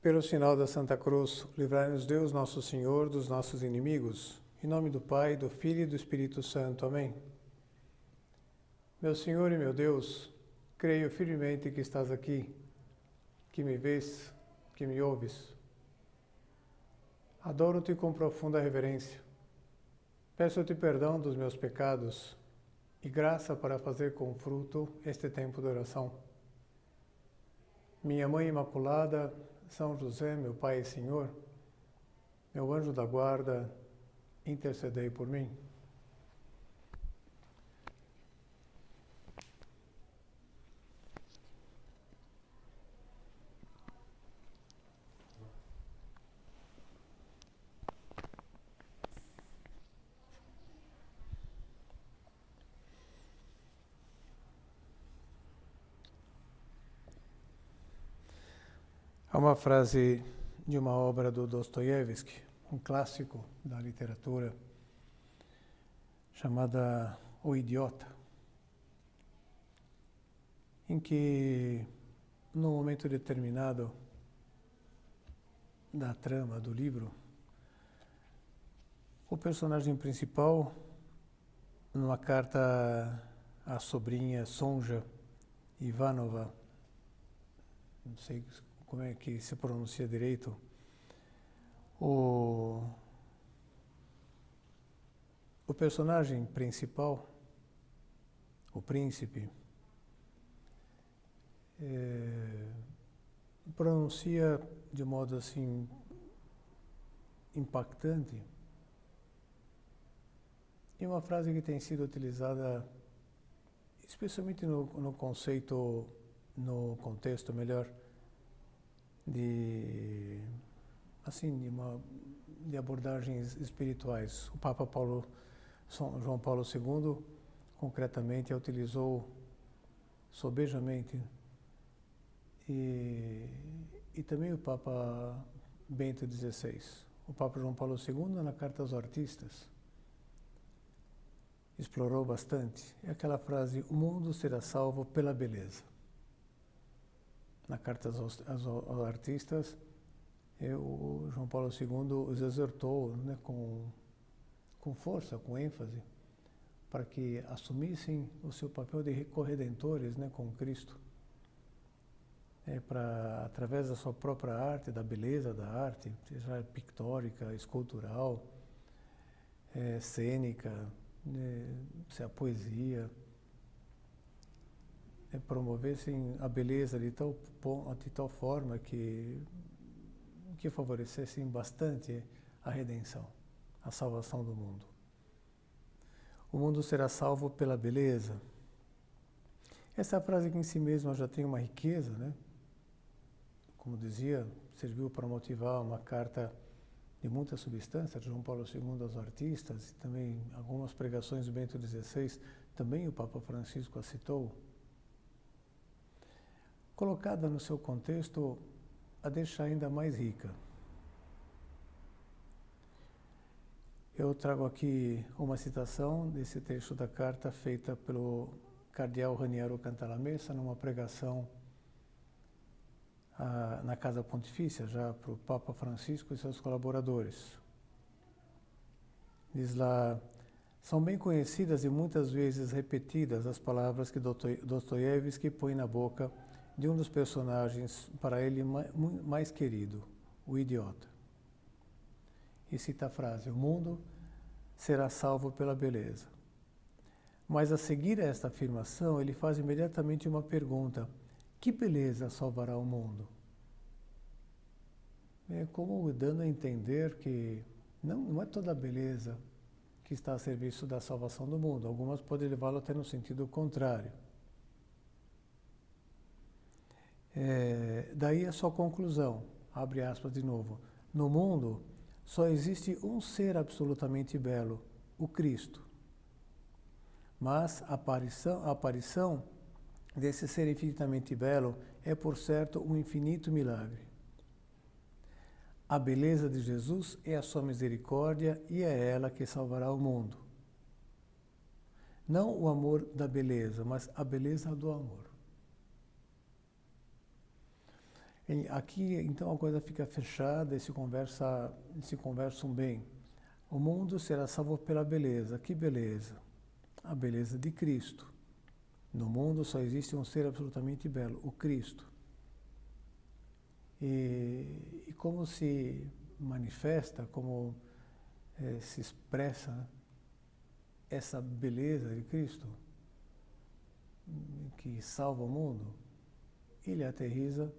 Pelo sinal da Santa Cruz, livrai-nos Deus, nosso Senhor, dos nossos inimigos. Em nome do Pai, do Filho e do Espírito Santo. Amém. Meu Senhor e meu Deus, creio firmemente que estás aqui, que me vês, que me ouves. Adoro-te com profunda reverência. Peço-te perdão dos meus pecados e graça para fazer com fruto este tempo de oração. Minha Mãe Imaculada, São José, meu Pai e Senhor, meu anjo da guarda, intercedei por mim. Há uma frase de uma obra do Dostoiévski, um clássico da literatura, chamada O Idiota, em que, num momento determinado da trama do livro, o personagem principal, numa carta à sobrinha Sonja Ivanova, não sei como é que se pronuncia direito, o personagem principal, o príncipe, pronuncia de modo assim impactante, e uma frase que tem sido utilizada especialmente no conceito, no contexto melhor, de abordagens espirituais. O Papa João Paulo II, concretamente, a utilizou sobejamente, e também o Papa Bento XVI. O Papa João Paulo II, na Carta aos Artistas, explorou bastante. É aquela frase: o mundo será salvo pela beleza. Na Carta aos Artistas, o João Paulo II os exortou, né, com força, com ênfase, para que assumissem o seu papel de corredentores, né, com Cristo, para, através da sua própria arte, da beleza da arte, seja pictórica, escultural, cênica, se a poesia, promovessem a beleza de tal forma que favorecessem bastante a redenção, a salvação do mundo. O mundo será salvo pela beleza. Essa frase que em si mesma já tem uma riqueza, né? Como dizia, serviu para motivar uma carta de muita substância de João Paulo II aos artistas, e também algumas pregações do Bento XVI, também o Papa Francisco a citou. Colocada no seu contexto, a deixa ainda mais rica. Eu trago aqui uma citação desse trecho da carta feita pelo cardeal Raniero Cantalamessa numa pregação na Casa Pontifícia, já para o Papa Francisco e seus colaboradores. Diz lá: são bem conhecidas e muitas vezes repetidas as palavras que Dostoiévski põe na boca de um dos personagens para ele mais querido, o idiota. E cita a frase: o mundo será salvo pela beleza. Mas a seguir a esta afirmação, ele faz imediatamente uma pergunta: que beleza salvará o mundo? É como dando a entender que não é toda a beleza que está a serviço da salvação do mundo. Algumas podem levá-lo até no sentido contrário. Daí a sua conclusão, abre aspas de novo: no mundo só existe um ser absolutamente belo, o Cristo. Mas a aparição desse ser infinitamente belo é, por certo, um infinito milagre. A beleza de Jesus é a sua misericórdia e é ela que salvará o mundo. Não o amor da beleza, mas a beleza do amor. Aqui, então, a coisa fica fechada e se conversam bem. O mundo será salvo pela beleza. Que beleza? A beleza de Cristo. No mundo só existe um ser absolutamente belo, o Cristo. E como se manifesta, como se expressa essa beleza de Cristo, que salva o mundo, ele aterriza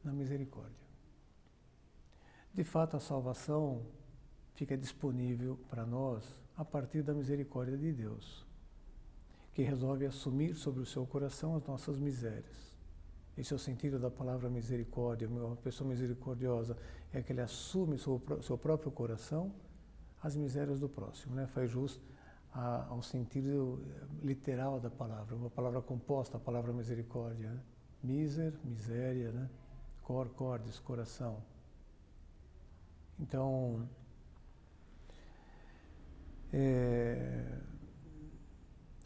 na misericórdia. De fato, a salvação fica disponível para nós a partir da misericórdia de Deus, que resolve assumir sobre o seu coração as nossas misérias. Esse é o sentido da palavra misericórdia. Uma pessoa misericordiosa é aquele que assume sobre seu próprio coração as misérias do próximo, né? Faz jus ao sentido literal da palavra, uma palavra composta, a palavra misericórdia, né? Miser, miséria, né? Cordis, coração. Então,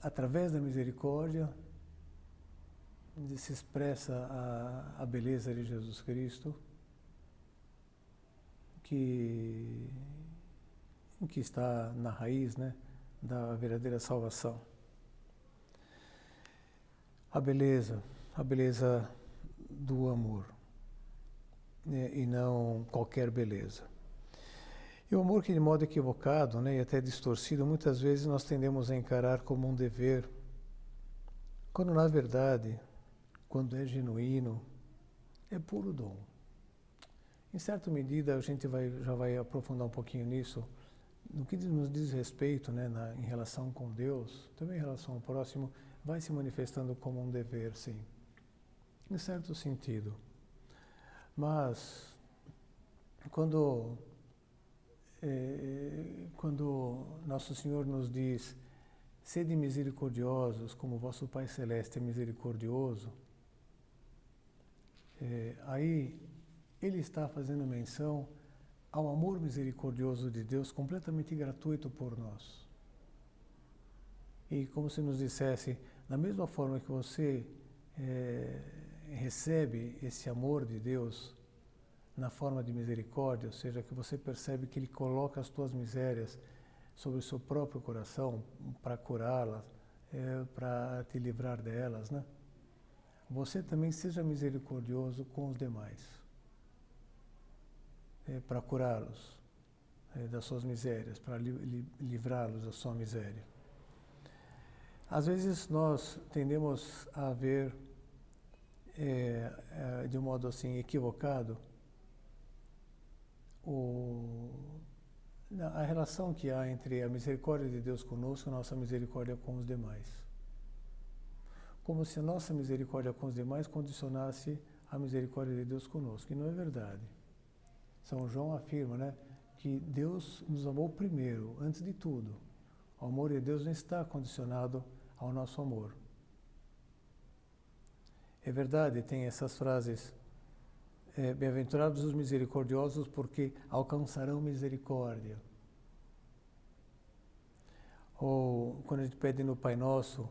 através da misericórdia se expressa a beleza de Jesus Cristo, que está na raiz, né, da verdadeira salvação. A beleza do amor, né, e não qualquer beleza. E o amor que de modo equivocado, né, e até distorcido, muitas vezes nós tendemos a encarar como um dever, quando na verdade, quando é genuíno, é puro dom. Em certa medida, a gente já vai aprofundar um pouquinho nisso, no que nos diz respeito, né, em relação com Deus, também em relação ao próximo, vai se manifestando como um dever, sim, em certo sentido. Mas, quando Nosso Senhor nos diz: sede misericordiosos como vosso Pai Celeste é misericordioso, aí Ele está fazendo menção ao amor misericordioso de Deus, completamente gratuito por nós. E como se nos dissesse, da mesma forma que você recebe esse amor de Deus na forma de misericórdia, ou seja, que você percebe que Ele coloca as tuas misérias sobre o seu próprio coração para curá-las, para te livrar delas, né? Você também seja misericordioso com os demais, para curá-los das suas misérias, para livrá-los da sua miséria. Às vezes nós tendemos a ver, de um modo assim equivocado, a relação que há entre a misericórdia de Deus conosco e a nossa misericórdia com os demais. Como se a nossa misericórdia com os demais condicionasse a misericórdia de Deus conosco. E não é verdade. São João afirma, né, que Deus nos amou primeiro, antes de tudo. O amor de Deus não está condicionado ao nosso amor. É verdade, tem essas frases: bem-aventurados os misericordiosos, porque alcançarão misericórdia. Ou quando a gente pede no Pai Nosso: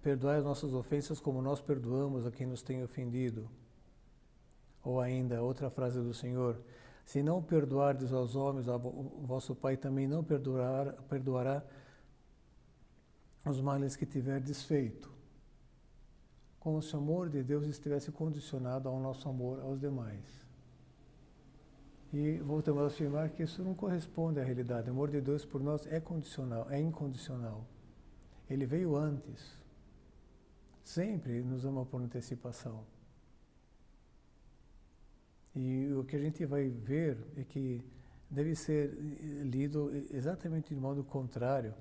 perdoai as nossas ofensas como nós perdoamos a quem nos tem ofendido. Ou ainda, outra frase do Senhor: se não perdoardes aos homens, o vosso Pai também não perdoará os males que tiverdes feito. Como se o amor de Deus estivesse condicionado ao nosso amor aos demais. E voltamos a afirmar que isso não corresponde à realidade. O amor de Deus por nós é condicional, é incondicional. Ele veio antes. Sempre nos ama por antecipação. E o que a gente vai ver é que deve ser lido exatamente de modo contrário.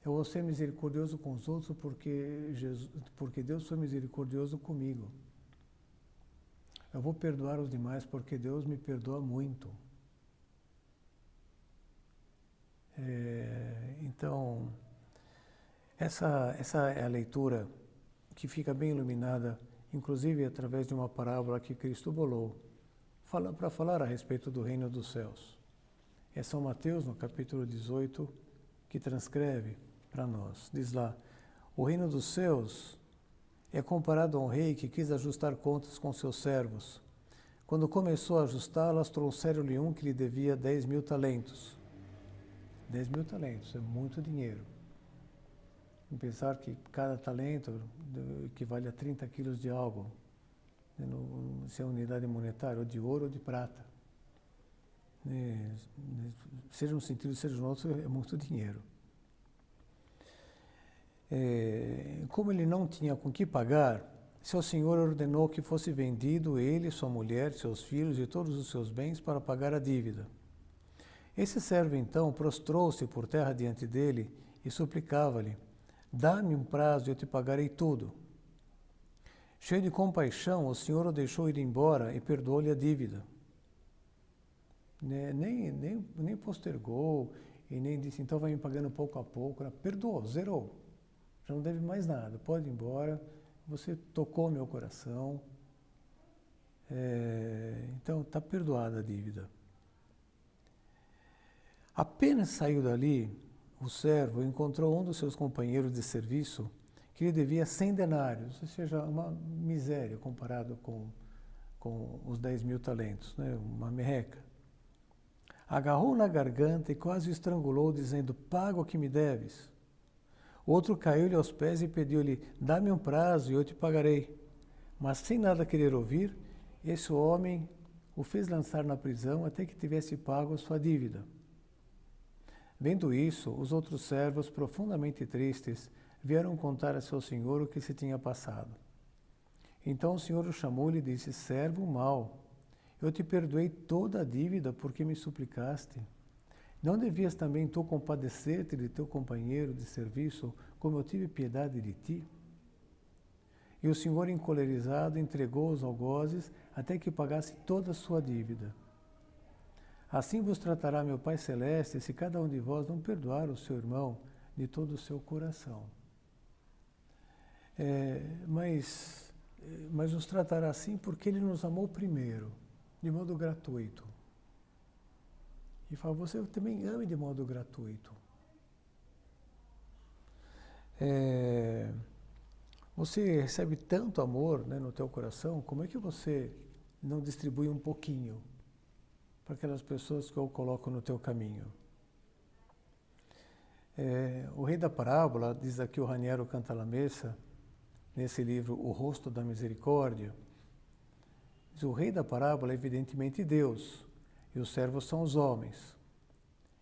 Eu vou ser misericordioso com os outros porque Deus foi misericordioso comigo. Eu vou perdoar os demais porque Deus me perdoa muito. Então, essa é a leitura que fica bem iluminada, inclusive através de uma parábola que Cristo bolou, para falar a respeito do reino dos céus. É São Mateus, no capítulo 18, que transcreve para nós. Diz lá: o reino dos céus é comparado a um rei que quis ajustar contas com seus servos. Quando começou a ajustá-las, trouxeram-lhe um que lhe devia 10.000 talentos. 10.000 talentos, é muito dinheiro. Em pensar que cada talento equivale a 30 quilos de algo, se é unidade monetária, ou de ouro ou de prata. Seja no sentido, seja no outro, é muito dinheiro. Como ele não tinha com que pagar, seu senhor ordenou que fosse vendido ele, sua mulher, seus filhos e todos os seus bens para pagar a dívida. Esse servo então prostrou-se por terra diante dele e suplicava-lhe: dá-me um prazo e eu te pagarei tudo. Cheio de compaixão, o senhor o deixou ir embora e perdoou-lhe a dívida. Nem postergou e nem disse, então vai me pagando pouco a pouco. Perdoou, zerou. Já não deve mais nada, pode ir embora. Você tocou meu coração. Então está perdoada a dívida. Apenas saiu dali, o servo encontrou um dos seus companheiros de serviço que lhe devia 100 denários, ou seja, uma miséria comparado com os 10.000 talentos, né? Uma merreca. Agarrou na garganta e quase o estrangulou, dizendo, paga o que me deves. Outro caiu-lhe aos pés e pediu-lhe, dá-me um prazo e eu te pagarei. Mas sem nada querer ouvir, esse homem o fez lançar na prisão até que tivesse pago a sua dívida. Vendo isso, os outros servos, profundamente tristes, vieram contar a seu senhor o que se tinha passado. Então o senhor o chamou e lhe disse, servo mau, eu te perdoei toda a dívida porque me suplicaste. Não devias também tu compadecer-te de teu companheiro de serviço, como eu tive piedade de ti? E o senhor, encolerizado, entregou os algozes até que pagasse toda a sua dívida. Assim vos tratará meu Pai Celeste, se cada um de vós não perdoar o seu irmão de todo o seu coração. Mas nos tratará assim porque Ele nos amou primeiro, de modo gratuito. E fala, você também ame de modo gratuito. Você recebe tanto amor, né, no teu coração, como é que você não distribui um pouquinho para aquelas pessoas que eu coloco no teu caminho? O rei da parábola, diz aqui o Raniero Cantalamessa, nesse livro O Rosto da Misericórdia, diz, o rei da parábola é evidentemente Deus, e os servos são os homens.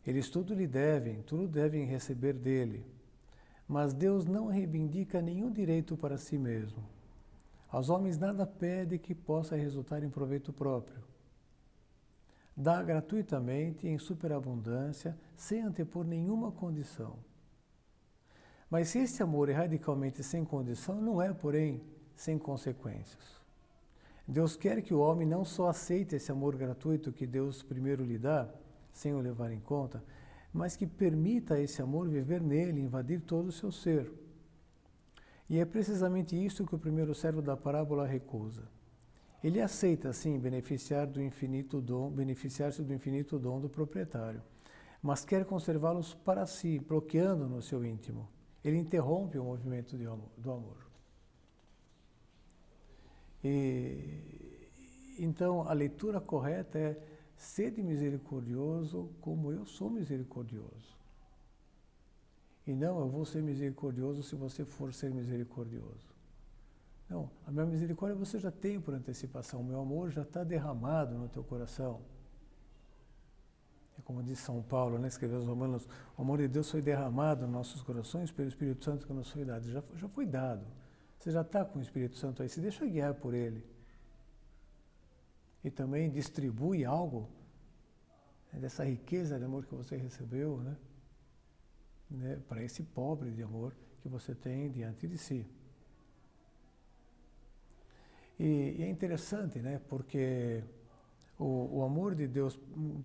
Eles tudo devem receber dele. Mas Deus não reivindica nenhum direito para si mesmo. Aos homens nada pede que possa resultar em proveito próprio. Dá gratuitamente, em superabundância, sem antepor nenhuma condição. Mas se esse amor é radicalmente sem condição, não é, porém, sem consequências. Deus quer que o homem não só aceite esse amor gratuito que Deus primeiro lhe dá, sem o levar em conta, mas que permita esse amor viver nele, invadir todo o seu ser. E é precisamente isso que o primeiro servo da parábola recusa. Ele aceita, sim, beneficiar-se do infinito dom do proprietário, mas quer conservá-los para si, bloqueando no seu íntimo. Ele interrompe o movimento do amor. Então, a leitura correta é: sede misericordioso como eu sou misericordioso. E não, eu vou ser misericordioso se você for ser misericordioso. Não, a minha misericórdia você já tem por antecipação, o meu amor já está derramado no teu coração. É como diz São Paulo, né, escreveu aos Romanos, o amor de Deus foi derramado nos nossos corações pelo Espírito Santo que nos foi dado. Já foi dado. Você já está com o Espírito Santo aí, se deixa guiar por ele. E também distribui algo dessa riqueza de amor que você recebeu, né, para esse pobre de amor que você tem diante de si. E é interessante, né, porque o amor de Deus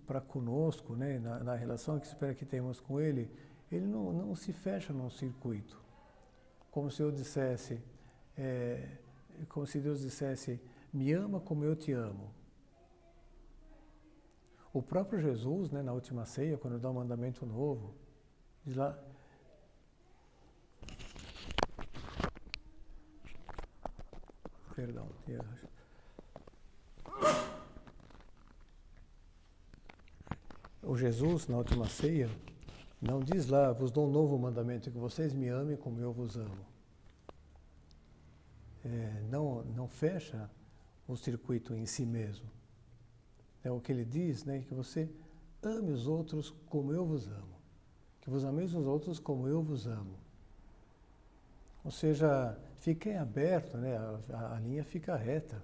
para conosco, né, na relação que espera que tenhamos com Ele, ele não se fecha num circuito. Como se eu dissesse, como se Deus dissesse, me ama como eu te amo. O próprio Jesus, né, na última ceia, quando dá um mandamento novo, diz lá, Perdão. O Jesus, na última ceia, não diz lá, vos dou um novo mandamento, que vocês me amem como eu vos amo. Não fecha o circuito em si mesmo. É o que ele diz, né, que você ame os outros como eu vos amo. Que vos ameis os outros como eu vos amo. Ou seja, fiquem aberto, né, a linha fica reta.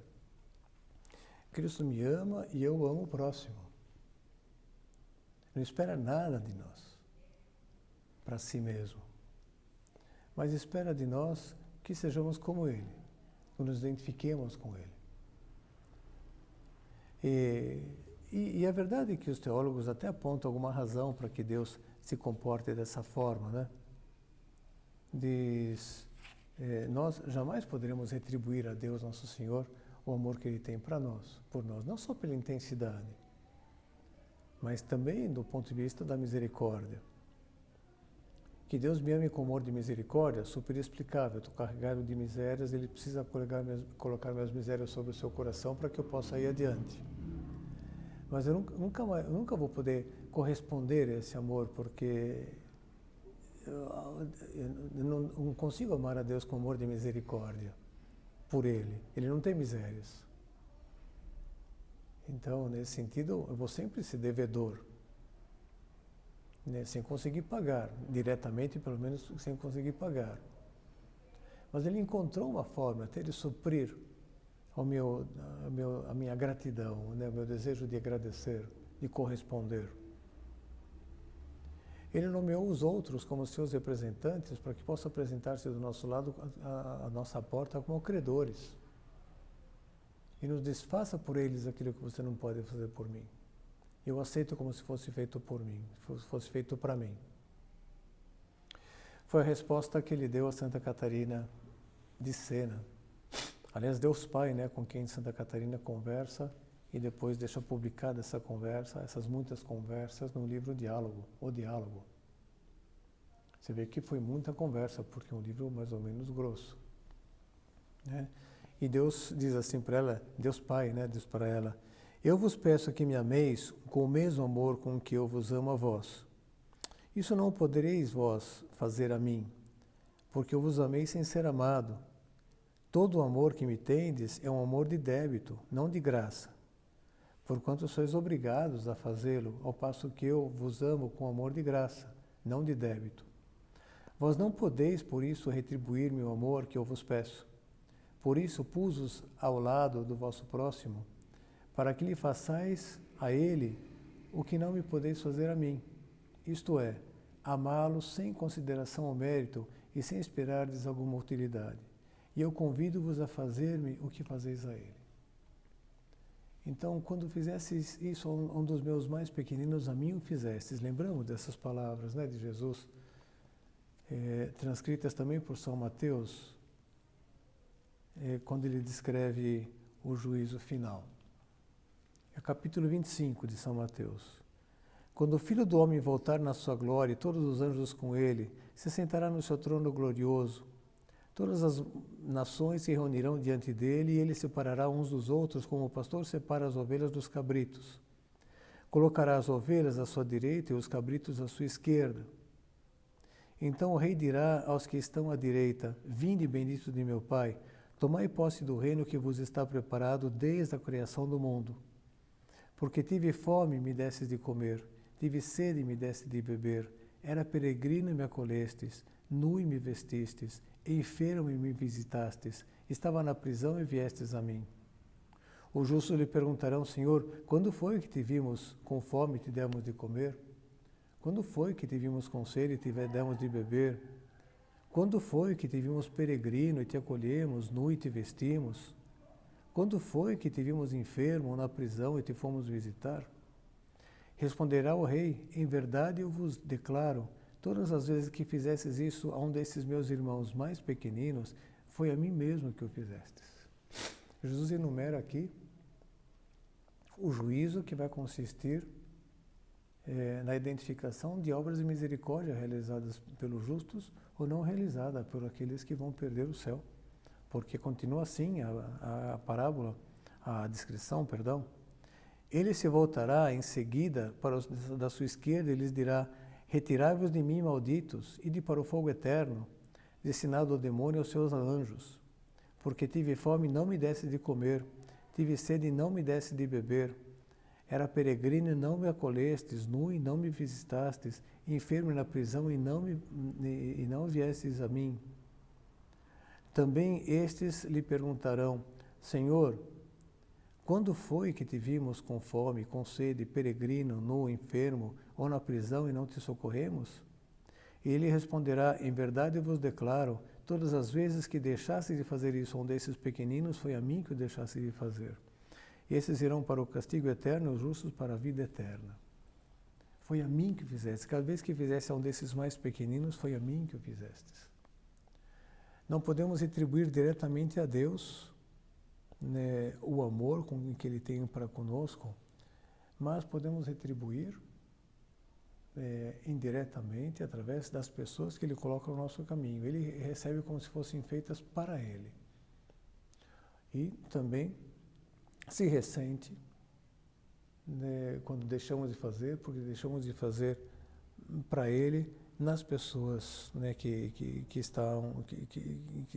Cristo me ama e eu amo o próximo. Não espera nada de nós, para si mesmo. Mas espera de nós que sejamos como Ele, que nos identifiquemos com Ele. E é verdade que os teólogos até apontam alguma razão para que Deus se comporte dessa forma, né? Nós jamais poderemos retribuir a Deus, nosso Senhor, o amor que Ele tem para nós, por nós, não só pela intensidade, mas também do ponto de vista da misericórdia. Que Deus me ame com amor de misericórdia, super explicável. Estou carregado de misérias, Ele precisa colocar minhas misérias sobre o seu coração para que eu possa ir adiante. Mas eu nunca vou poder corresponder a esse amor, porque eu não consigo amar a Deus com amor de misericórdia por Ele. Ele não tem misérias. Então, nesse sentido, eu vou sempre ser devedor, né, sem conseguir pagar, diretamente, pelo menos sem conseguir pagar. Mas Ele encontrou uma forma até de suprir a minha gratidão, né, o meu desejo de agradecer, de corresponder. Ele nomeou os outros como seus representantes para que possam apresentar-se do nosso lado, à nossa porta, como credores. E nos desfaça por eles aquilo que você não pode fazer por mim. Eu aceito como se fosse feito por mim, fosse feito para mim. Foi a resposta que ele deu a Santa Catarina de Sena. Aliás, Deus Pai, né, com quem Santa Catarina conversa e depois deixa publicada essa conversa, essas muitas conversas no livro Diálogo, O Diálogo. Você vê que foi muita conversa, porque é um livro mais ou menos grosso, né? E Deus diz assim para ela, Deus Pai, né, diz para ela: eu vos peço que me ameis com o mesmo amor com que eu vos amo a vós. Isso não podereis vós fazer a mim, porque eu vos amei sem ser amado. Todo o amor que me tendes é um amor de débito, não de graça, porquanto sois obrigados a fazê-lo, ao passo que eu vos amo com amor de graça, não de débito. Vós não podeis, por isso, retribuir-me o amor que eu vos peço. Por isso pus-os ao lado do vosso próximo, para que lhe façais a ele o que não me podeis fazer a mim, isto é, amá-lo sem consideração ao mérito e sem esperardes alguma utilidade. E eu convido-vos a fazer-me o que fazeis a ele. Então, quando fizesses isso a um dos meus mais pequeninos, a mim o fizestes. Lembramos dessas palavras, né, de Jesus, transcritas também por São Mateus, quando ele descreve o juízo final. É o capítulo 25 de São Mateus. Quando o Filho do Homem voltar na sua glória e todos os anjos com ele, se sentará no seu trono glorioso. Todas as nações se reunirão diante dele e ele separará uns dos outros como o pastor separa as ovelhas dos cabritos. Colocará as ovelhas à sua direita e os cabritos à sua esquerda. Então o rei dirá aos que estão à direita: vinde, bendito de meu Pai, tomai posse do reino que vos está preparado desde a criação do mundo. Porque tive fome e me destes de comer, tive sede e me destes de beber, era peregrino e me acolhestes, nu e me vestistes, enfermo e me visitastes, estava na prisão e viestes a mim. Os justos lhe perguntarão: Senhor, quando foi que te vimos com fome e te demos de comer? Quando foi que te vimos com sede e te demos de beber? Quando foi que te vimos peregrino e te acolhemos, nu e te vestimos? Quando foi que te vimos enfermo ou na prisão e te fomos visitar? Responderá o rei: em verdade eu vos declaro, todas as vezes que fizestes isso a um desses meus irmãos mais pequeninos, foi a mim mesmo que o fizestes. Jesus enumera aqui o juízo que vai consistir na identificação de obras de misericórdia realizadas pelos justos ou não realizadas por aqueles que vão perder o céu porque continua assim a parábola, a descrição, perdão. Ele se voltará em seguida para os da sua esquerda e lhes dirá: retirai-vos de mim, malditos, ide para o fogo eterno, destinado ao demônio e aos seus anjos. Porque tive fome e não me desse de comer, tive sede e não me desse de beber. Era peregrino e não me acolhestes, nu e não me visitastes, enfermo na prisão e não viestes a mim. Também estes lhe perguntarão: Senhor, quando foi que te vimos com fome, com sede, peregrino, nu, enfermo, ou na prisão e não te socorremos? E ele responderá: em verdade eu vos declaro, todas as vezes que deixaste de fazer isso a um desses pequeninos, foi a mim que o deixaste de fazer. Esses irão para o castigo eterno e os justos para a vida eterna. Foi a mim que fizeste. Cada vez que fizeste a um desses mais pequeninos, foi a mim que o fizestes. Não podemos atribuir diretamente a Deus, né, o amor que Ele tem para conosco, mas podemos retribuir indiretamente através das pessoas que Ele coloca no nosso caminho. Ele recebe como se fossem feitas para Ele. E também se ressente, né, quando deixamos de fazer, porque deixamos de fazer para Ele nas pessoas, né, que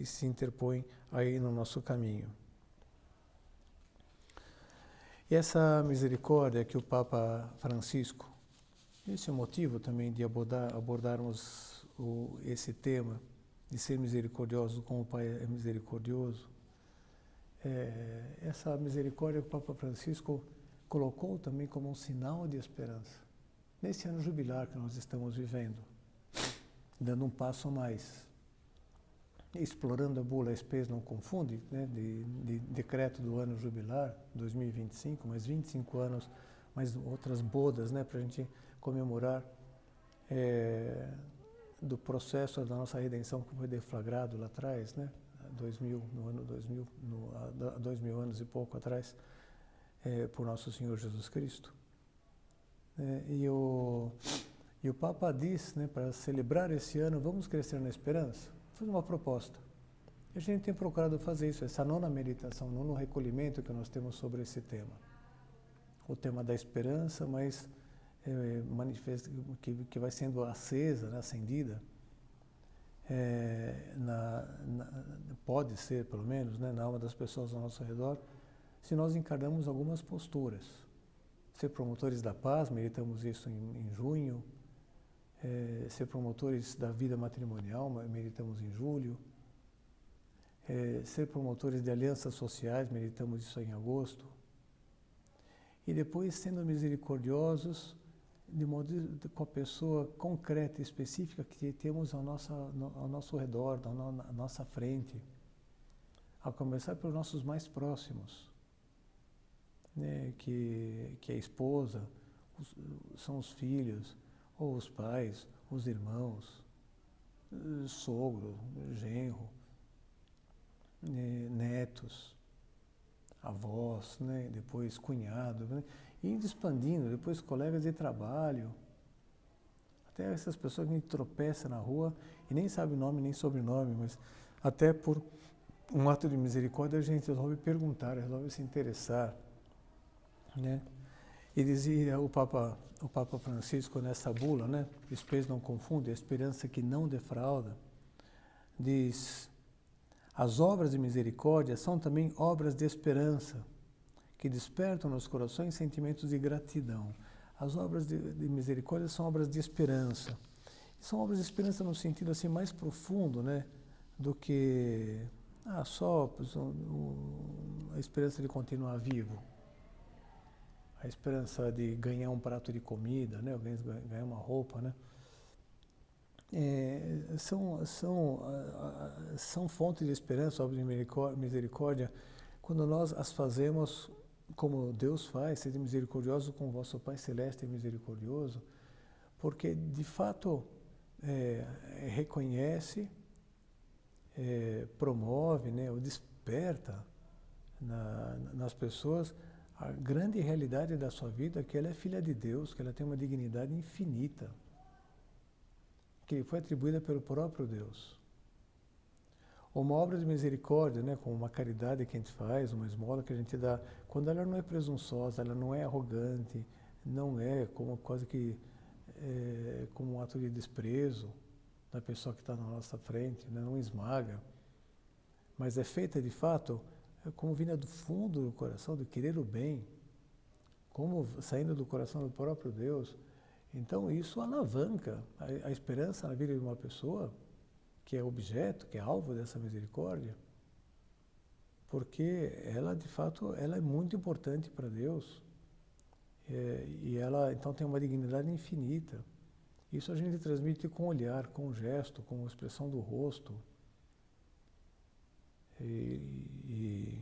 se interpõem aí no nosso caminho. E essa misericórdia que o Papa Francisco, esse é o motivo também de abordarmos esse tema, de ser misericordioso como o Pai é misericordioso. Essa misericórdia que o Papa Francisco colocou também como um sinal de esperança. Nesse ano jubilar que nós estamos vivendo, dando um passo a mais, explorando a bula Spes não confunde, né, de decreto do ano jubilar, 2025, mais 25 anos, mais outras bodas, né, para a gente comemorar do processo da nossa redenção que foi deflagrado lá atrás, né, no ano 2000, há 2000 anos e pouco atrás, por nosso Senhor Jesus Cristo. E o Papa diz, né, para celebrar esse ano, vamos crescer na esperança? Faz uma proposta. A gente tem procurado fazer isso, essa nona meditação, nono recolhimento que nós temos sobre esse tema. O tema da esperança, mas manifesta, que vai sendo acesa, né, acendida, pode ser, pelo menos, né, na alma das pessoas ao nosso redor, se nós encarnamos algumas posturas. Ser promotores da paz, meditamos isso em junho. Ser promotores da vida matrimonial, meditamos em julho. Ser promotores de alianças sociais, meditamos isso em agosto. E depois, sendo misericordiosos, de modo com a pessoa concreta e específica que temos ao nosso redor, à nossa frente, a começar pelos nossos mais próximos, né, que é a esposa, são os filhos, ou os pais, os irmãos, sogro, genro, netos, avós, né, depois cunhado, né, e indo expandindo, depois colegas de trabalho, até essas pessoas que a gente tropeça na rua e nem sabe nome nem sobrenome, mas até por um ato de misericórdia a gente resolve perguntar, resolve se interessar, né? E dizia o Papa Francisco nessa bula, né? Spes não confunde, a esperança que não defrauda, diz: as obras de misericórdia são também obras de esperança, que despertam nos corações sentimentos de gratidão. As obras de misericórdia são obras de esperança. São obras de esperança no sentido assim mais profundo, né, do que só a esperança de continuar vivo. A esperança de ganhar um prato de comida, né, ganhar uma roupa, né. São fontes de esperança, obras de misericórdia, quando nós as fazemos como Deus faz, sede misericordioso como vosso Pai Celeste é misericordioso, porque de fato reconhece, promove, né, ou desperta nas pessoas a grande realidade da sua vida, que ela é filha de Deus, que ela tem uma dignidade infinita, que foi atribuída pelo próprio Deus. uma obra de misericórdia, né, como uma caridade que a gente faz, uma esmola que a gente dá, quando ela não é presunçosa, ela não é arrogante, não é como quase que como um ato de desprezo da pessoa que está na nossa frente, né, não esmaga, mas é feita de fato como vinda do fundo do coração, do querer o bem, como saindo do coração do próprio Deus. Então isso alavanca a esperança na vida de uma pessoa que é objeto, que é alvo dessa misericórdia, porque ela, de fato, ela é muito importante para Deus, e ela, então, tem uma dignidade infinita. Isso a gente transmite com o olhar, com o gesto, com a expressão do rosto. E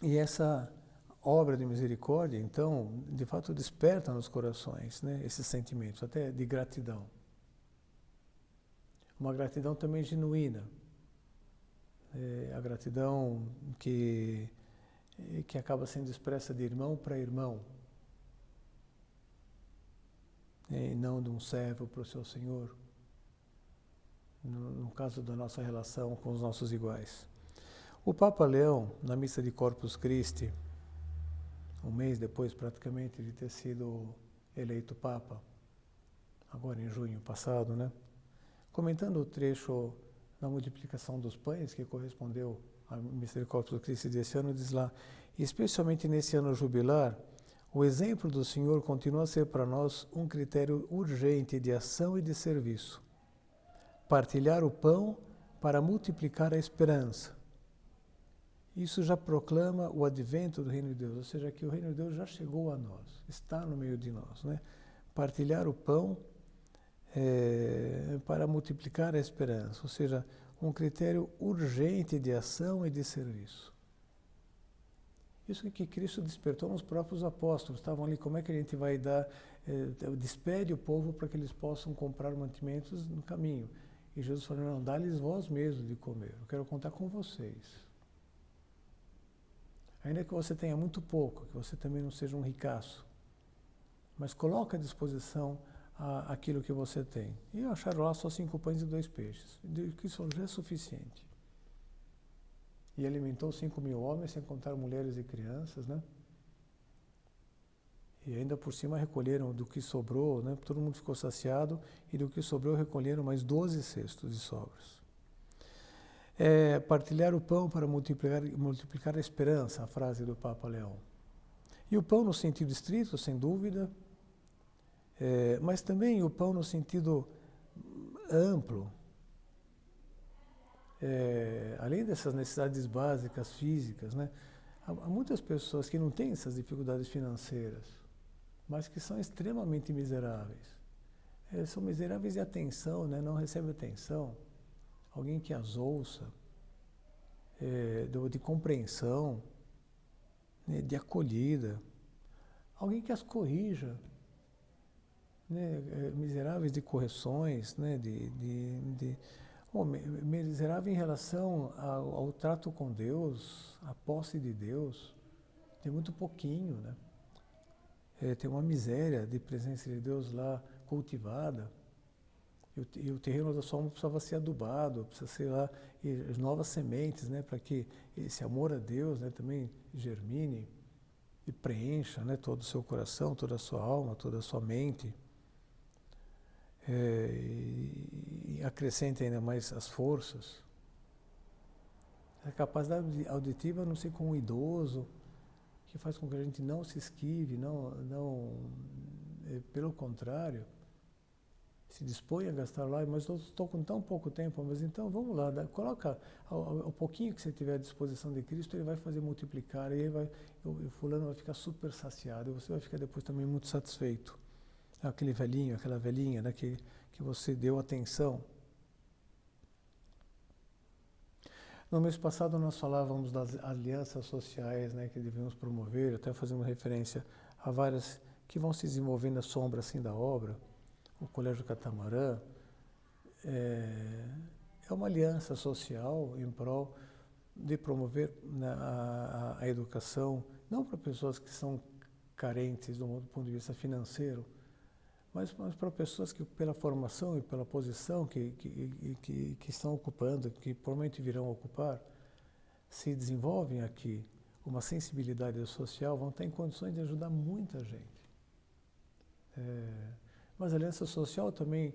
essa obra de misericórdia, então, de fato, desperta nos corações, né, esses sentimentos, até de gratidão. Uma gratidão também genuína. A gratidão que acaba sendo expressa de irmão para irmão, e não de um servo para o seu senhor, no caso da nossa relação com os nossos iguais. O Papa Leão, na missa de Corpus Christi, um mês depois praticamente de ter sido eleito Papa, agora em junho passado, né, comentando o trecho da multiplicação dos pães, que correspondeu à missa de Corpus Christi desse ano, diz lá: especialmente nesse ano jubilar, o exemplo do Senhor continua a ser para nós um critério urgente de ação e de serviço. Partilhar o pão para multiplicar a esperança. Isso já proclama o advento do Reino de Deus, ou seja, que o Reino de Deus já chegou a nós, está no meio de nós, né? Partilhar o pão para multiplicar a esperança, ou seja, um critério urgente de ação e de serviço. Isso que Cristo despertou nos próprios apóstolos, estavam ali, como é que a gente vai dar, despede o povo para que eles possam comprar mantimentos no caminho. E Jesus falou, não, dá-lhes vós mesmos de comer, eu quero contar com vocês. Ainda que você tenha muito pouco, que você também não seja um ricaço, mas coloque à disposição aquilo que você tem. E acharam lá só 5 pães e 2 peixes, que isso já é suficiente. E alimentou 5.000 homens, sem contar mulheres e crianças, né? E ainda por cima recolheram do que sobrou, né? Todo mundo ficou saciado, e do que sobrou recolheram mais 12 cestos de sobras. Partilhar o pão para multiplicar a esperança, a frase do Papa Leão. E o pão no sentido estrito, sem dúvida, mas também o pão no sentido amplo. Além dessas necessidades básicas físicas, né, há muitas pessoas que não têm essas dificuldades financeiras, mas que são extremamente miseráveis. São miseráveis de atenção, né, não recebem atenção. Alguém que as ouça, de compreensão, né, de acolhida. Alguém que as corrija, né, miseráveis de correções, né, miserável em relação ao trato com Deus, à posse de Deus, tem muito pouquinho, né? Tem uma miséria de presença de Deus lá cultivada, e o terreno da sua alma precisava ser adubado, precisa ser lá novas sementes, né, para que esse amor a Deus, né, também germine e preencha, né, todo o seu coração, toda a sua alma, toda a sua mente. E acrescente ainda mais as forças. A capacidade auditiva, não sei, com um idoso, que faz com que a gente não se esquive, pelo contrário, se dispõe a gastar lá, mas eu estou com tão pouco tempo, mas então vamos lá, coloca o pouquinho que você tiver à disposição de Cristo, ele vai fazer multiplicar, e o fulano vai ficar super saciado, e você vai ficar depois também muito satisfeito. Aquele velhinho, aquela velhinha, né, que você deu atenção. No mês passado nós falávamos das alianças sociais, né, que devemos promover, até fazendo referência a várias que vão se desenvolvendo à sombra assim da obra. O Colégio Catamarã é uma aliança social em prol de promover, né, a educação, não para pessoas que são carentes do ponto de vista financeiro, mas para pessoas que, pela formação e pela posição que estão ocupando, que provavelmente virão ocupar, se desenvolvem aqui uma sensibilidade social, vão estar em condições de ajudar muita gente. Mas a Aliança Social também,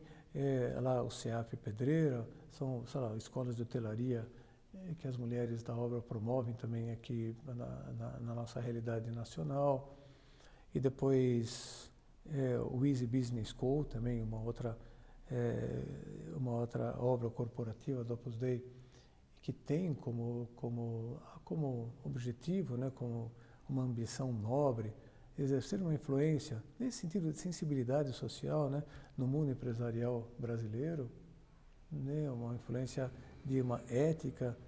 lá o CEAP Pedreira, são, sei lá, escolas de hotelaria que as mulheres da obra promovem também aqui na nossa realidade nacional. E depois o Easy Business School, também uma outra obra corporativa do Opus Dei, que tem como objetivo, né, como uma ambição nobre, exercer uma influência, nesse sentido de sensibilidade social, né, no mundo empresarial brasileiro, né, uma influência de uma ética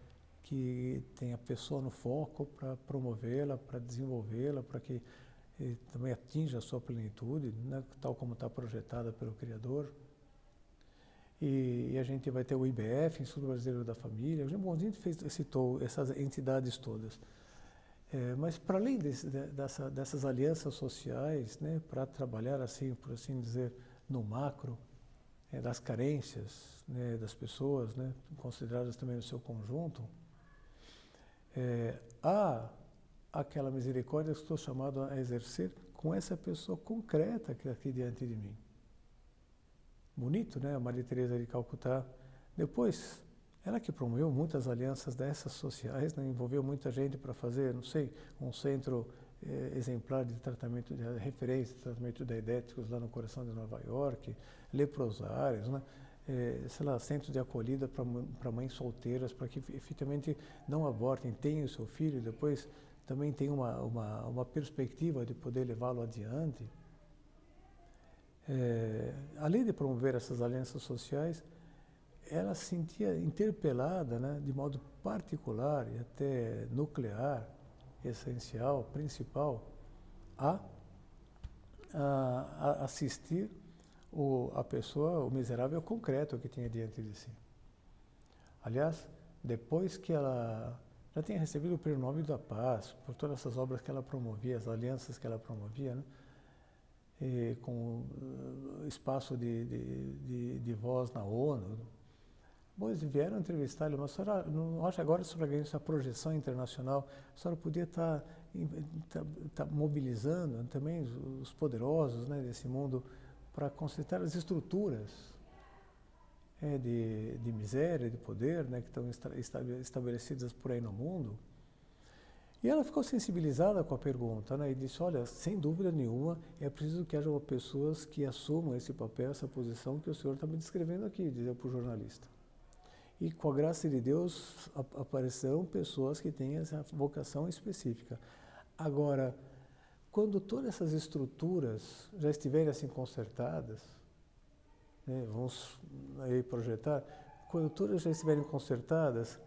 que tem a pessoa no foco para promovê-la, para desenvolvê-la, para que também atinja a sua plenitude, né, tal como está projetada pelo Criador. E a gente vai ter o IBF, Instituto Brasileiro da Família. O Jean Bondim citou essas entidades todas. Mas para além dessas alianças sociais, né, para trabalhar assim, por assim dizer, no macro, das carências, né, das pessoas, né, consideradas também no seu conjunto, há aquela misericórdia que estou chamado a exercer com essa pessoa concreta que está aqui diante de mim. Bonito, né? A Maria Teresa de Calcutá. Depois, ela que promoveu muitas alianças dessas sociais, né? Envolveu muita gente para fazer, não sei, um centro exemplar de tratamento, de referência de tratamento de diabéticos lá no coração de Nova York, leprosários, né? Sei lá, centros de acolhida para mães solteiras, para que efetivamente não abortem, tenham o seu filho e depois também tenham uma perspectiva de poder levá-lo adiante. Além de promover essas alianças sociais, ela se sentia interpelada, né, de modo particular e até nuclear, essencial, principal, a assistir a pessoa, o miserável concreto que tinha diante de si. Aliás, depois que ela já tinha recebido o Prêmio Nobel da Paz, por todas essas obras que ela promovia, as alianças que ela promovia, né, com espaço de voz na ONU. Pois vieram entrevistar ele, mas a senhora não acha agora, a senhora ganhou essa projeção internacional, a senhora podia estar mobilizando também os poderosos, né, desse mundo para consertar as estruturas de miséria, de poder, né, que estão estabelecidas por aí no mundo. E ela ficou sensibilizada com a pergunta, né, e disse, olha, sem dúvida nenhuma, é preciso que haja pessoas que assumam esse papel, essa posição que o senhor está me descrevendo aqui, dizia para o jornalista. E com a graça de Deus aparecerão pessoas que têm essa vocação específica. Agora, quando todas essas estruturas já estiverem assim consertadas, né, vamos aí projetar, quando todas já estiverem consertadas,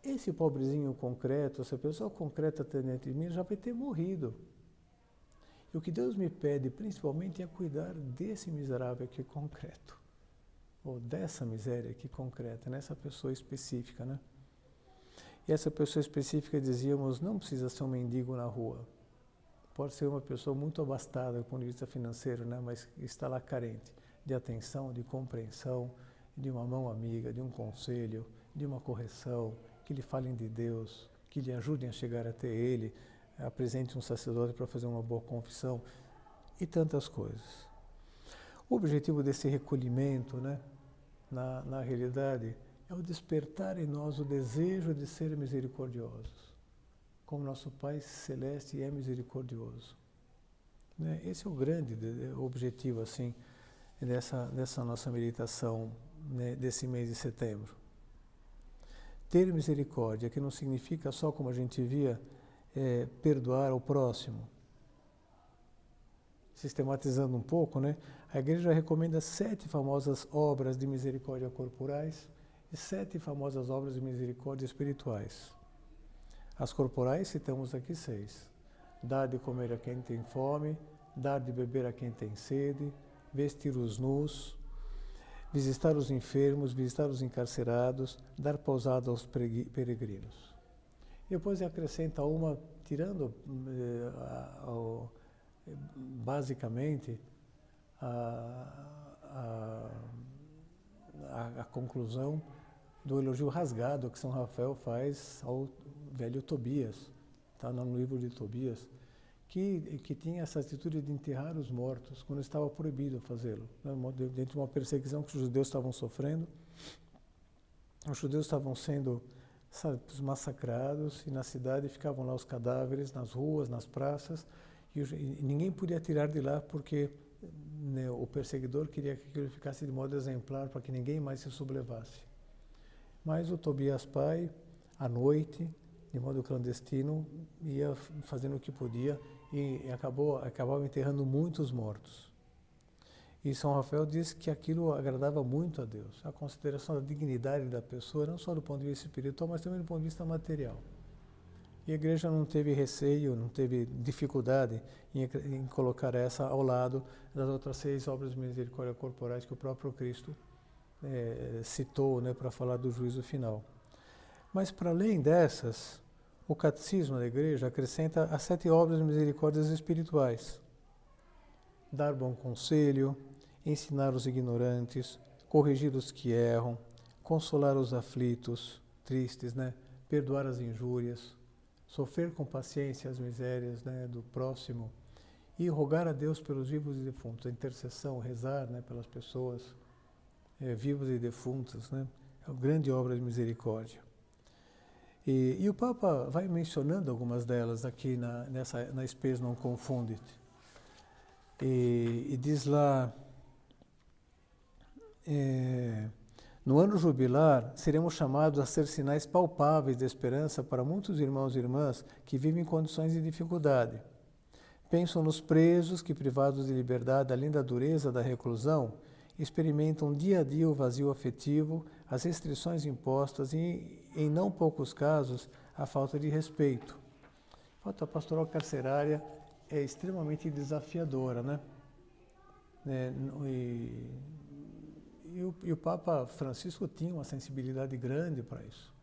esse pobrezinho concreto, essa pessoa concreta dentro de mim já vai ter morrido. E o que Deus me pede principalmente é cuidar desse miserável aqui concreto, ou dessa miséria aqui concreta, nessa pessoa específica, né? E essa pessoa específica, dizíamos, não precisa ser um mendigo na rua. Pode ser uma pessoa muito abastada do ponto de vista financeiro, né? Mas está lá carente de atenção, de compreensão, de uma mão amiga, de um conselho, de uma correção, que lhe falem de Deus, que lhe ajudem a chegar até Ele, apresente um sacerdote para fazer uma boa confissão e tantas coisas. O objetivo desse recolhimento, né, na realidade, é o despertar em nós o desejo de ser misericordiosos, como nosso Pai Celeste é misericordioso. Né? Esse é o grande objetivo, assim, dessa nossa meditação, né, desse mês de setembro. Ter misericórdia, que não significa só, como a gente via, perdoar o próximo. Sistematizando um pouco, né, a Igreja recomenda 7 famosas obras de misericórdia corporais e 7 famosas obras de misericórdia espirituais. As corporais citamos aqui 6. Dar de comer a quem tem fome, dar de beber a quem tem sede, vestir os nus, visitar os enfermos, visitar os encarcerados, dar pousada aos peregrinos. E depois acrescenta uma, tirando basicamente conclusão do elogio rasgado que São Rafael faz ao velho Tobias, está no livro de Tobias, que tinha essa atitude de enterrar os mortos, quando estava proibido fazê-lo, né? Dentro de uma perseguição que os judeus estavam sofrendo. Os judeus estavam sendo massacrados, e na cidade ficavam lá os cadáveres, nas ruas, nas praças, e ninguém podia tirar de lá porque, né, o perseguidor queria que aquilo ficasse de modo exemplar para que ninguém mais se sublevasse. Mas o Tobias pai, à noite, de modo clandestino, ia fazendo o que podia e acabava enterrando muitos mortos. E São Rafael diz que aquilo agradava muito a Deus, a consideração da dignidade da pessoa, não só do ponto de vista espiritual, mas também do ponto de vista material. E a igreja não teve receio, não teve dificuldade em colocar essa ao lado das outras 6 obras de misericórdia corporais que o próprio Cristo citou, né, para falar do juízo final. Mas, para além dessas, o catecismo da igreja acrescenta as 7 obras de misericórdias espirituais: dar bom conselho, ensinar os ignorantes, corrigir os que erram, consolar os aflitos, tristes, né? Perdoar as injúrias, sofrer com paciência as misérias, né, do próximo, e rogar a Deus pelos vivos e defuntos, a intercessão, rezar, né, pelas pessoas vivas e defuntas, né? É uma grande obra de misericórdia. E o Papa vai mencionando algumas delas aqui na Spes non confundit. E diz lá, no ano jubilar, seremos chamados a ser sinais palpáveis de esperança para muitos irmãos e irmãs que vivem em condições de dificuldade. Pensam nos presos que, privados de liberdade, além da dureza da reclusão, experimentam dia a dia o vazio afetivo, as restrições impostas e, em não poucos casos, a falta de respeito. A pastoral carcerária é extremamente desafiadora, né? E o Papa Francisco tinha uma sensibilidade grande para isso.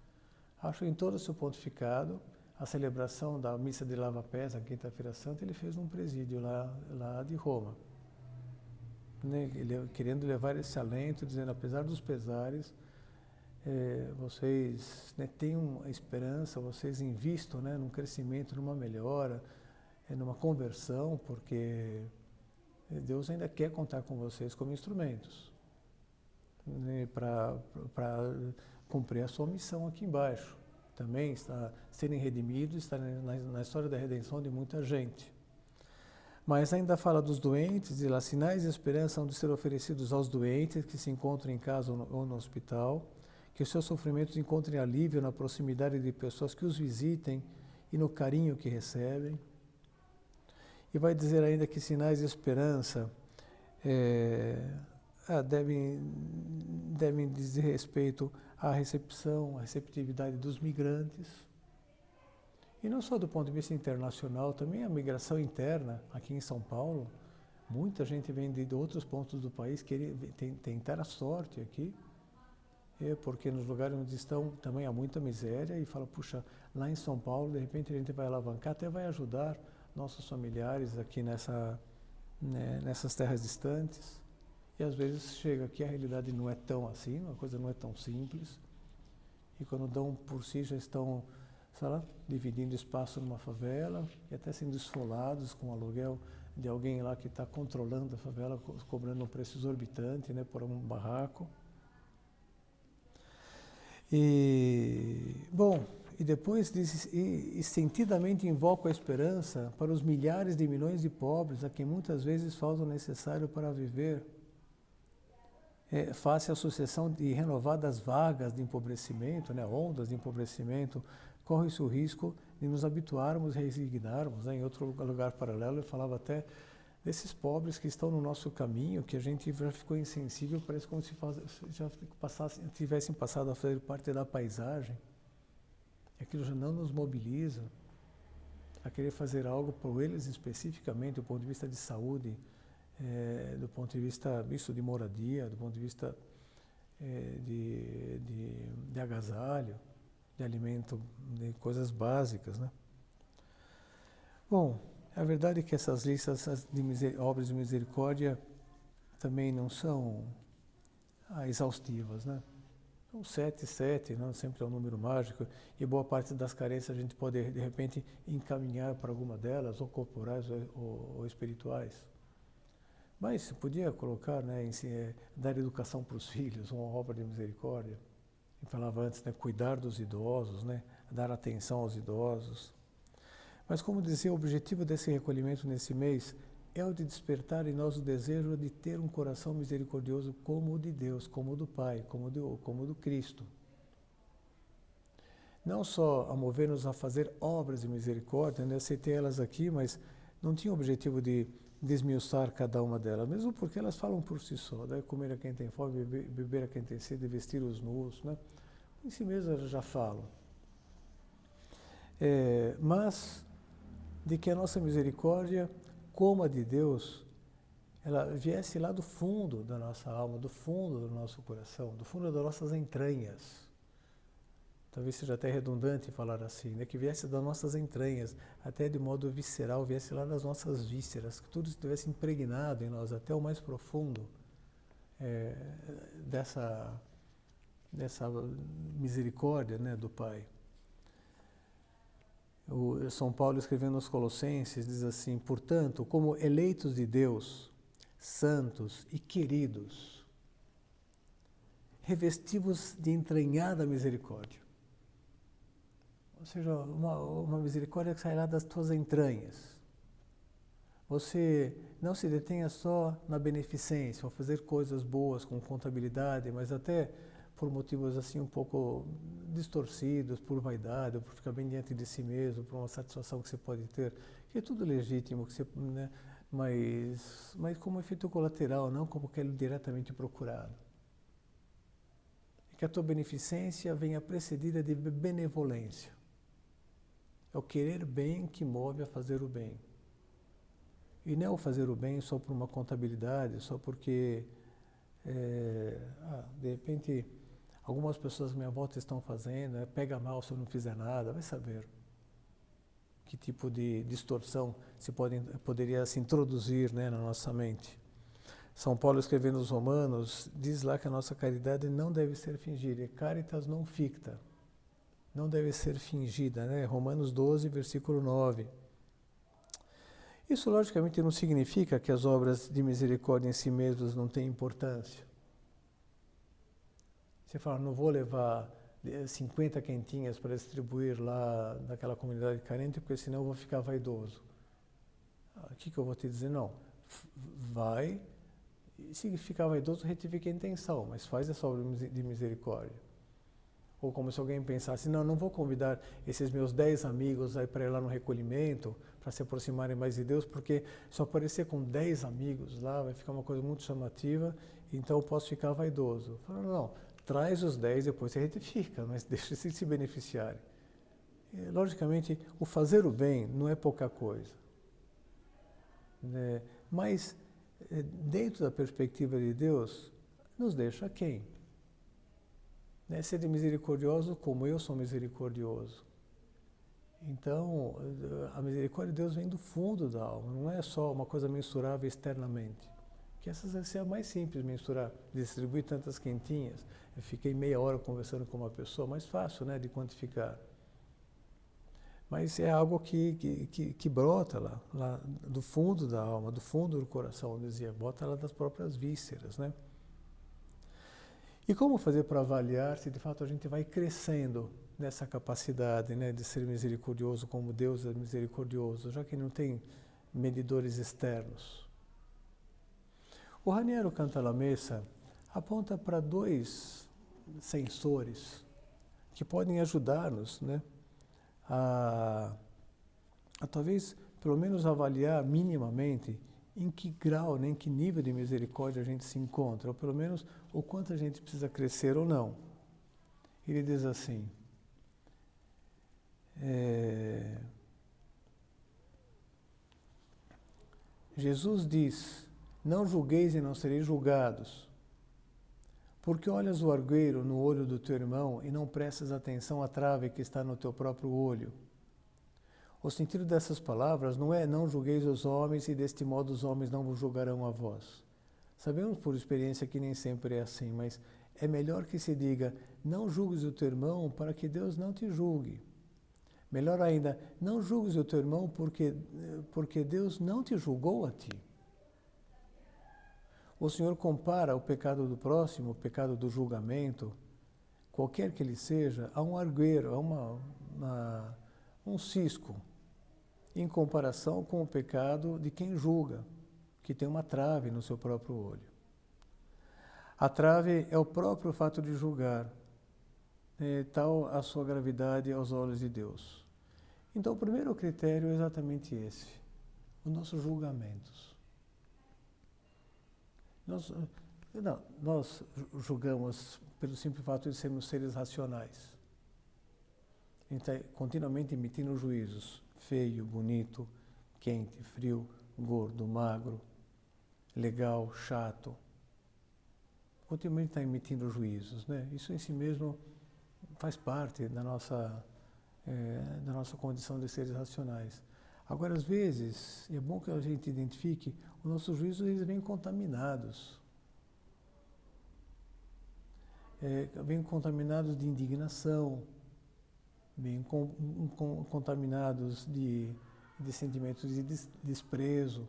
Acho que em todo o seu pontificado, a celebração da missa de Lava-Pés, a Quinta-feira Santa, ele fez num presídio lá de Roma, né? Querendo levar esse alento, dizendo, apesar dos pesares, vocês, né, tenham uma esperança, vocês invistam, né, num crescimento, numa melhora, numa conversão, porque Deus ainda quer contar com vocês como instrumentos, né, para cumprir a sua missão aqui embaixo. Também serem redimidos, estarem na história da redenção de muita gente. Mas ainda fala dos doentes, e lá sinais de esperança hão de ser oferecidos aos doentes que se encontram em casa ou no hospital, que os seus sofrimentos encontrem alívio na proximidade de pessoas que os visitem e no carinho que recebem. E vai dizer ainda que sinais de esperança devem dizer respeito à recepção, à receptividade dos migrantes. E não só do ponto de vista internacional, também a migração interna, aqui em São Paulo. Muita gente vem de outros pontos do país querer tentar a sorte aqui, porque nos lugares onde estão também há muita miséria, e fala, puxa, lá em São Paulo, de repente a gente vai alavancar, até vai ajudar nossos familiares aqui nessas terras distantes. E às vezes chega aqui, a realidade não é tão assim, a coisa não é tão simples. E quando dão por si, já estão, sei lá, dividindo espaço numa favela e até sendo esfolados com o aluguel de alguém lá que está controlando a favela, cobrando um preço exorbitante, né, por um barraco. E depois diz, e sentidamente invoco a esperança para os milhares de milhões de pobres a quem muitas vezes falta o necessário para viver. Face à sucessão de renovadas vagas de empobrecimento, né, ondas de empobrecimento, corre-se o risco de nos habituarmos e resignarmos, né? Em outro lugar paralelo, eu falava até desses pobres que estão no nosso caminho, que a gente já ficou insensível, parece como se já tivessem passado a fazer parte da paisagem. Aquilo já não nos mobiliza a querer fazer algo por eles especificamente, do ponto de vista de saúde, do ponto de vista de moradia, do ponto de vista de agasalho, de alimento, de coisas básicas, né? Bom, a verdade é que essas listas de obras de misericórdia também não são exaustivas, né? Então, 7, 7, não sempre é um número mágico, e boa parte das carências a gente pode, de repente, encaminhar para alguma delas, ou corporais ou espirituais. Mas se podia colocar, né, dar educação para os filhos, uma obra de misericórdia. Eu falava antes, né, cuidar dos idosos, né, dar atenção aos idosos. Mas, como dizia, o objetivo desse recolhimento nesse mês é o de despertar em nós o desejo de ter um coração misericordioso como o de Deus, como o do Pai, como o do Cristo. Não só a mover-nos a fazer obras de misericórdia, né? Aceitei elas aqui, mas não tinha o objetivo de desmiuçar cada uma delas, mesmo porque elas falam por si só, né? Comer a quem tem fome, beber a quem tem sede, vestir os nus, né? Em si mesmo elas já falam. Mas de que a nossa misericórdia, como a de Deus, ela viesse lá do fundo da nossa alma, do fundo do nosso coração, do fundo das nossas entranhas. Talvez seja até redundante falar assim, né? Que viesse das nossas entranhas, até de modo visceral, viesse lá das nossas vísceras, que tudo estivesse impregnado em nós, até o mais profundo dessa misericórdia, né, do Pai. O São Paulo, escrevendo aos Colossenses, diz assim: portanto, como eleitos de Deus, santos e queridos, revestivos de entranhada misericórdia. Ou seja, uma misericórdia que sai lá das tuas entranhas. Você não se detenha só na beneficência, ou fazer coisas boas com contabilidade, mas até por motivos assim um pouco distorcidos, por vaidade, ou por ficar bem diante de si mesmo, por uma satisfação que você pode ter, que é tudo legítimo, que você, né, mas como efeito colateral, não como aquele diretamente procurado. E que a tua beneficência venha precedida de benevolência. É o querer bem que move a fazer o bem. E não é o fazer o bem só por uma contabilidade, só porque, de repente, algumas pessoas à minha volta estão fazendo, pega mal se eu não fizer nada, vai saber que tipo de distorção poderia se introduzir, né, na nossa mente. São Paulo, escrevendo aos Romanos, diz lá que a nossa caridade não deve ser fingida, é caritas non ficta, não deve ser fingida, né? Romanos 12, versículo 9. Isso, logicamente, não significa que as obras de misericórdia em si mesmas não têm importância. Você fala, não vou levar 50 quentinhas para distribuir lá naquela comunidade carente, porque senão eu vou ficar vaidoso. O que eu vou te dizer? Não, vai, e se ficar vaidoso, retifica a intenção, mas faz essa obra de misericórdia. Ou como se alguém pensasse, não vou convidar esses meus 10 amigos aí para ir lá no recolhimento, para se aproximarem mais de Deus, porque se eu aparecer com 10 amigos lá, vai ficar uma coisa muito chamativa, então eu posso ficar vaidoso. Falo, não, traz os 10, depois você retifica, mas deixa eles se beneficiarem. E, logicamente, o fazer o bem não é pouca coisa. Né? Mas, dentro da perspectiva de Deus, nos deixa quem? Né? Ser misericordioso como eu sou misericordioso. Então, a misericórdia de Deus vem do fundo da alma, não é só uma coisa mensurável externamente. Que essa vai ser a mais simples, mensurar, distribuir tantas quentinhas. Eu fiquei meia hora conversando com uma pessoa, mais fácil, né, de quantificar. Mas é algo que brota lá do fundo da alma, do fundo do coração, eu dizia, brota lá das próprias vísceras, né? E como fazer para avaliar se de fato a gente vai crescendo nessa capacidade, né, de ser misericordioso como Deus é misericordioso, já que não tem medidores externos? O Raniero Cantalamessa aponta para 2 sensores que podem ajudar-nos, né, a talvez pelo menos avaliar minimamente em que grau, né, em que nível de misericórdia a gente se encontra, ou pelo menos o quanto a gente precisa crescer ou não. Ele diz assim, Jesus diz, não julgueis e não sereis julgados, porque olhas o argueiro no olho do teu irmão e não prestas atenção à trave que está no teu próprio olho. O sentido dessas palavras não é não julgueis os homens e deste modo os homens não vos julgarão a vós. Sabemos por experiência que nem sempre é assim, mas é melhor que se diga, não julgues o teu irmão para que Deus não te julgue. Melhor ainda, não julgues o teu irmão porque Deus não te julgou a ti. O Senhor compara o pecado do próximo, o pecado do julgamento, qualquer que ele seja, a um argueiro, a um cisco, em comparação com o pecado de quem julga, que tem uma trave no seu próprio olho. A trave é o próprio fato de julgar, tal a sua gravidade aos olhos de Deus. Então, o primeiro critério é exatamente esse, os nossos julgamentos. Nós julgamos pelo simples fato de sermos seres racionais. Então, continuamente emitindo juízos, feio, bonito, quente, frio, gordo, magro, legal, chato. Continuamente está emitindo juízos, né? Isso em si mesmo faz parte da nossa condição de seres racionais. Agora, às vezes, é bom que a gente identifique, os nossos juízos eles vêm contaminados. Vêm contaminados de indignação, vêm contaminados de sentimentos de desprezo.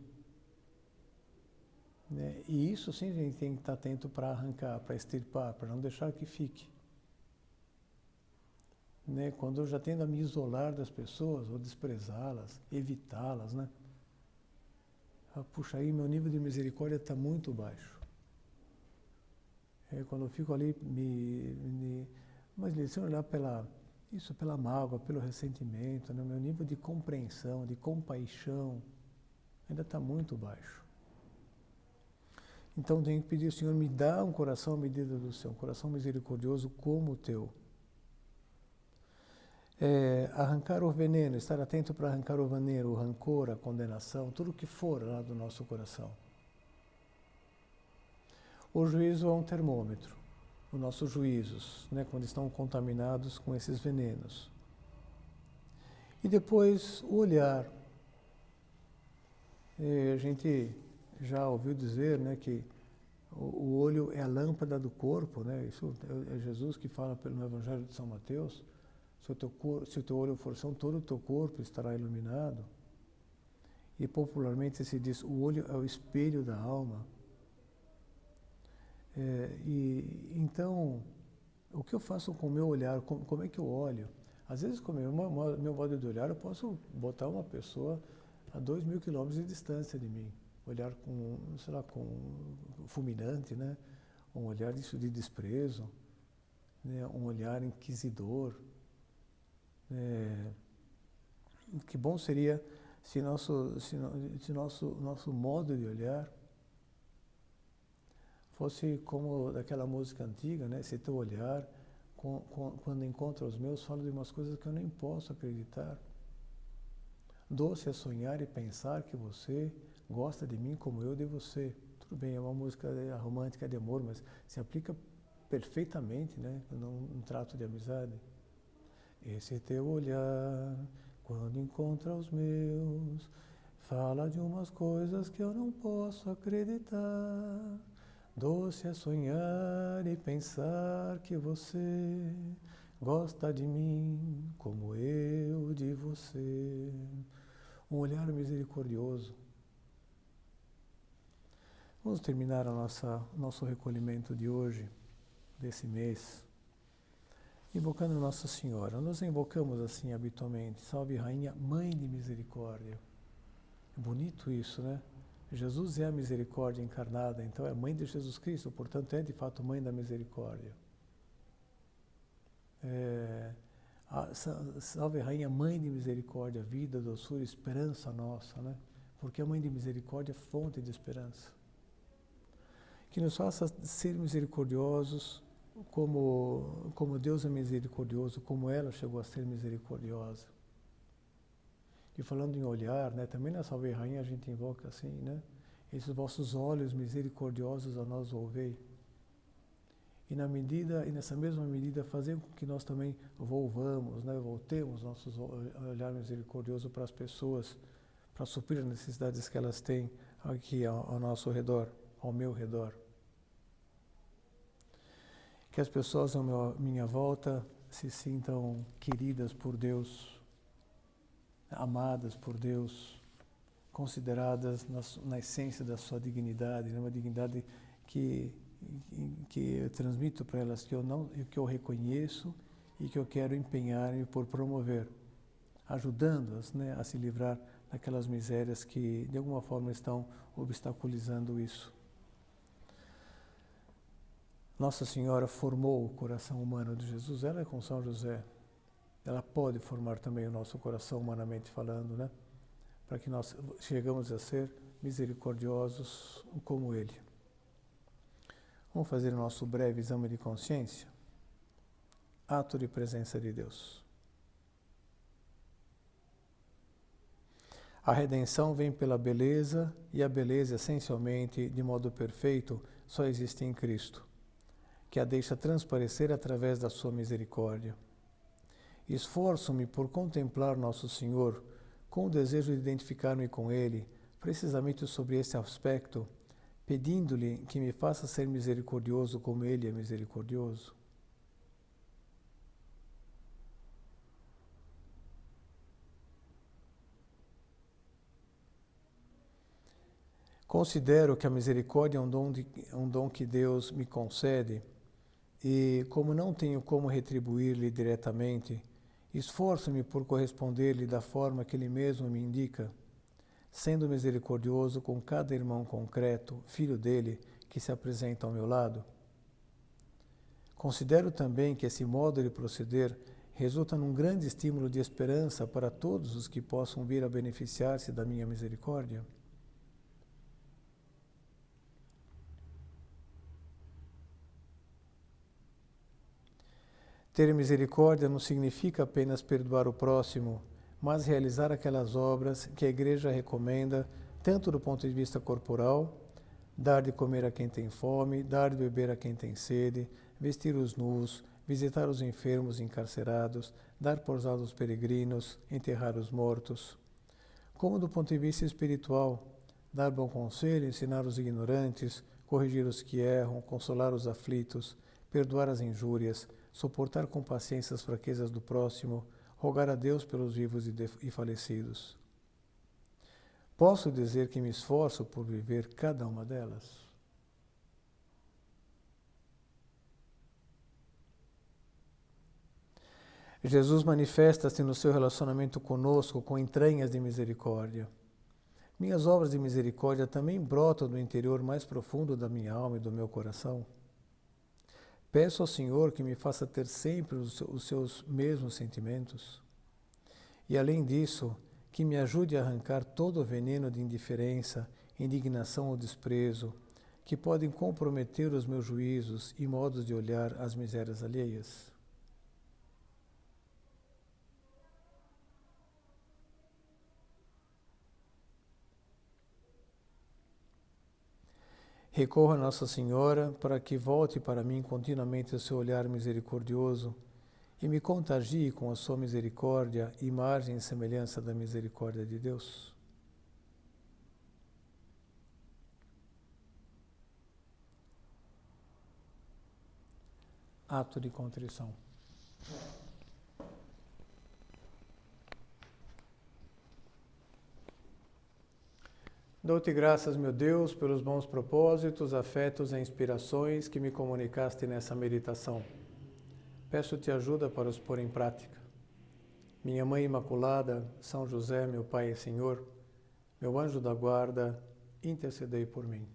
Né? E isso sim a gente tem que estar atento para arrancar, para extirpar, para não deixar que fique. Né? Quando eu já tendo a me isolar das pessoas, ou desprezá-las, evitá-las, né? Puxa, aí meu nível de misericórdia está muito baixo. Quando eu fico ali, mas se eu olhar pela mágoa, pelo ressentimento, né? Meu nível de compreensão, de compaixão, ainda está muito baixo. Então tenho que pedir ao Senhor, me dá um coração à medida do seu, um coração misericordioso como o teu. Arrancar o veneno, estar atento para arrancar o veneno, o rancor, a condenação, tudo o que for lá do nosso coração. O juízo é um termômetro, os nossos juízos, né, quando estão contaminados com esses venenos. E depois o olhar. A gente já ouviu dizer, né, que o olho é a lâmpada do corpo, né? Isso é Jesus que fala no Evangelho de São Mateus. Se o teu olho for são, todo o teu corpo estará iluminado. E popularmente se diz, o olho é o espelho da alma. Então, o que eu faço com o meu olhar? Como é que eu olho? Às vezes, com o meu modo de olhar, eu posso botar uma pessoa a 2.000 quilômetros de distância de mim. Olhar com fulminante, né? Um olhar de desprezo, né? Um olhar inquisidor. Que bom seria se nosso modo de olhar fosse como daquela música antiga, né? Se teu olhar, quando encontra os meus, fala de umas coisas que eu nem posso acreditar. Doce é sonhar e pensar que você gosta de mim como eu de você. Tudo bem, é uma música romântica de amor, mas se aplica perfeitamente, né? Num trato de amizade. Esse teu olhar, quando encontra os meus, fala de umas coisas que eu não posso acreditar. Doce é sonhar e pensar que você gosta de mim como eu de você. Um olhar misericordioso. Vamos terminar nosso recolhimento de hoje, desse mês, invocando Nossa Senhora. Nós invocamos assim habitualmente, Salve Rainha, Mãe de Misericórdia. É bonito isso, né? Jesus é a misericórdia encarnada, então é mãe de Jesus Cristo, portanto é de fato mãe da misericórdia. Salve Rainha, Mãe de Misericórdia, vida, doçura, esperança nossa, né? Porque a Mãe de Misericórdia é fonte de esperança. Que nos faça ser misericordiosos como Deus é misericordioso, como ela chegou a ser misericordiosa. E falando em olhar, né, também na Salve Rainha a gente invoca assim, né? Esses vossos olhos misericordiosos a nós volvei. E nessa mesma medida fazer com que nós também voltemos nossos olhar misericordioso para as pessoas, para suprir as necessidades que elas têm aqui ao nosso redor, ao meu redor. Que as pessoas à minha volta se sintam queridas por Deus, amadas por Deus, consideradas na essência da sua dignidade, uma dignidade que eu transmito para elas, que eu reconheço e que eu quero empenhar-me por promover, ajudando-as, né, a se livrar daquelas misérias que de alguma forma estão obstaculizando isso. Nossa Senhora formou o coração humano de Jesus, ela é com São José. Ela pode formar também o nosso coração, humanamente falando, né? Para que nós chegamos a ser misericordiosos como Ele. Vamos fazer o nosso breve exame de consciência. Ato de presença de Deus. A redenção vem pela beleza, e a beleza, essencialmente, de modo perfeito, só existe em Cristo, que a deixa transparecer através da sua misericórdia. Esforço-me por contemplar Nosso Senhor, com o desejo de identificar-me com Ele, precisamente sobre esse aspecto, pedindo-lhe que me faça ser misericordioso como Ele é misericordioso. Considero que a misericórdia é um dom que Deus me concede e, como não tenho como retribuir-lhe diretamente, esforço-me por corresponder-lhe da forma que Ele mesmo me indica, sendo misericordioso com cada irmão concreto, filho dele, que se apresenta ao meu lado. Considero também que esse modo de proceder resulta num grande estímulo de esperança para todos os que possam vir a beneficiar-se da minha misericórdia. Ter misericórdia não significa apenas perdoar o próximo, mas realizar aquelas obras que a Igreja recomenda, tanto do ponto de vista corporal, dar de comer a quem tem fome, dar de beber a quem tem sede, vestir os nus, visitar os enfermos e encarcerados, dar pousada aos peregrinos, enterrar os mortos. Como do ponto de vista espiritual, dar bom conselho, ensinar os ignorantes, corrigir os que erram, consolar os aflitos, perdoar as injúrias, suportar com paciência as fraquezas do próximo, rogar a Deus pelos vivos e falecidos. Posso dizer que me esforço por viver cada uma delas? Jesus manifesta-se no seu relacionamento conosco com entranhas de misericórdia. Minhas obras de misericórdia também brotam do interior mais profundo da minha alma e do meu coração. Peço ao Senhor que me faça ter sempre os seus mesmos sentimentos. E, além disso, que me ajude a arrancar todo o veneno de indiferença, indignação ou desprezo, que podem comprometer os meus juízos e modos de olhar as misérias alheias. Recorro a Nossa Senhora para que volte para mim continuamente o seu olhar misericordioso e me contagie com a sua misericórdia, imagem e semelhança da misericórdia de Deus. Ato de contrição. Dou-te graças, meu Deus, pelos bons propósitos, afetos e inspirações que me comunicaste nessa meditação. Peço-te ajuda para os pôr em prática. Minha Mãe Imaculada, São José, meu Pai e Senhor, meu anjo da guarda, intercedei por mim.